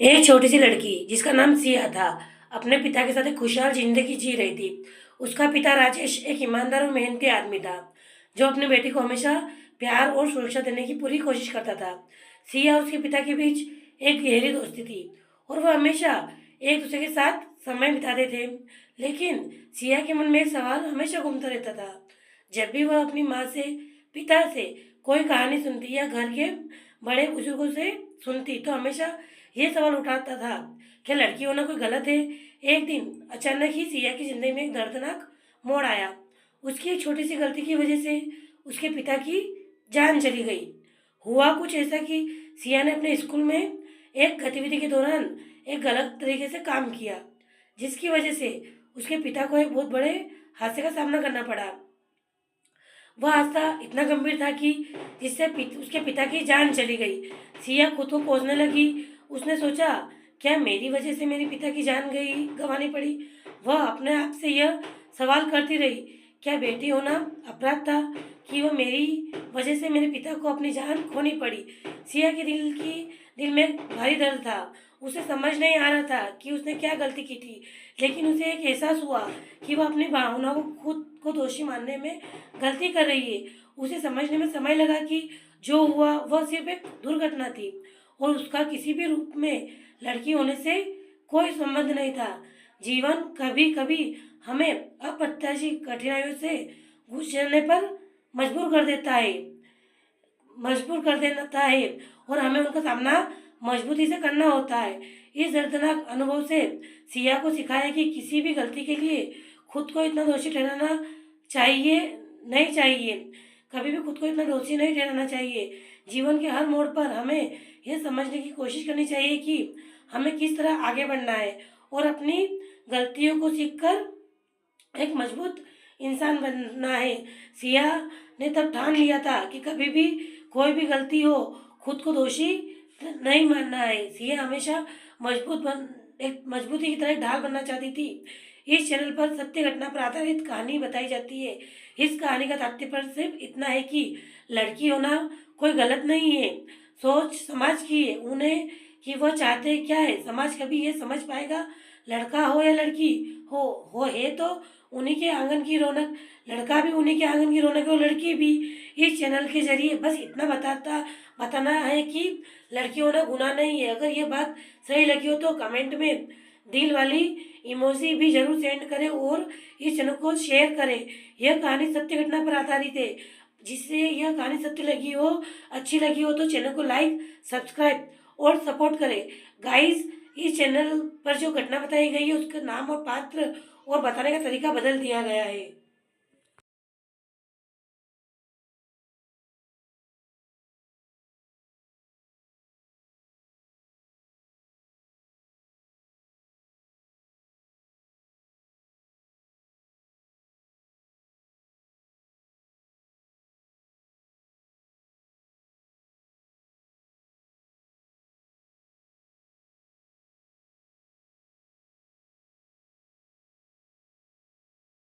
एक छोटी सी लड़की जिसका नाम सिया था अपने पिता के साथ एक खुशहाल जिंदगी जी रही थी। उसका पिता राजेश एक ईमानदार और मेहनती आदमी था जो अपनी बेटी को हमेशा प्यार और सुरक्षा देने की पूरी कोशिश करता था। सिया और उसके पिता के बीच एक गहरी दोस्ती थी और वह हमेशा एक दूसरे के साथ समय बिताते थे। लेकिन सिया के मन में एक सवाल हमेशा घूमता रहता था। जब भी वह अपनी माँ से, पिता से कोई कहानी सुनती या घर के बड़े बुजुर्गों से सुनती तो हमेशा ये सवाल उठाता था, क्या लड़की होना कोई गलत है? एक दिन अचानक ही सिया की जिंदगी में एक दर्दनाक मोड़ आया। उसकी एक छोटी सी गलती की वजह से उसके पिता की जान चली गई। हुआ कुछ ऐसा कि सिया ने अपने स्कूल में एक गतिविधि के दौरान एक गलत तरीके से काम किया, जिसकी वजह से उसके पिता को एक बहुत बड़े हादसे का सामना करना पड़ा। वह हादसा इतना गंभीर था कि जिससे उसके पिता की जान चली गई। सिया खुद को कोसने लगी। उसने सोचा, क्या मेरी वजह से मेरे पिता की जान गंवानी पड़ी? वह अपने आप से यह सवाल करती रही, क्या बेटी होना अपराध था कि वह मेरी वजह से मेरे पिता को अपनी जान खोनी पड़ी? सिया के दिल में भारी दर्द था। उसे समझ नहीं आ रहा था कि उसने क्या गलती की थी, लेकिन उसे एक एहसास हुआ कि वह अपनी भावनाओं को खुद को दोषी मानने में गलती कर रही है। उसे समझने में समय लगा कि जो हुआ वह सिर्फ एक दुर्घटना थी और उसका किसी भी रूप में लड़की होने से कोई संबंध नहीं था। जीवन कभी कभी हमें अप्रत्याशित कठिनाइयों से गुजरने पर मजबूर कर देता है मजबूर कर देता है और हमें उनका सामना मजबूती से करना होता है। इस दर्दनाक अनुभव से सिया को सिखाया कि किसी भी गलती के लिए खुद को इतना दोषी ठहराना चाहिए नहीं चाहिए कभी भी खुद को इतना दोषी नहीं ठहराना चाहिए। जीवन के हर मोड़ पर हमें यह समझने की कोशिश करनी चाहिए कि हमें किस तरह आगे बढ़ना है और अपनी गलतियों को सीखकर एक मजबूत इंसान बनना है। सिया ने तब ठान लिया था कि कभी भी कोई भी गलती हो, खुद को दोषी नहीं मानना है। सिया हमेशा एक मजबूती की तरह ढाल बनना चाहती थी। इस चैनल पर सत्य घटना पर आधारित कहानी बताई जाती है। इस कहानी का तात्पर्य सिर्फ इतना है कि लड़की होना कोई गलत नहीं है। सोच समाज की है उन्हें कि वह चाहते क्या है। समाज कभी ये समझ पाएगा, लड़का हो या लड़की हो है तो उन्हीं के आंगन की रौनक, लड़का भी उन्हीं के आंगन की रौनक है और लड़की भी। इस चैनल के जरिए बस इतना बताना है कि लड़की होना गुनाह नहीं है। अगर ये बात सही लगी हो तो कमेंट में दिल वाली इमोजी भी जरूर सेंड करें और इस चैनल को शेयर करें। यह कहानी सत्य घटना पर आधारित है। जिससे यह कहानी सत्य लगी हो, अच्छी लगी हो तो चैनल को लाइक, सब्सक्राइब और सपोर्ट करें। गाइस, इस चैनल पर जो घटना बताई गई है उसका नाम और पात्र और बताने का तरीका बदल दिया गया है।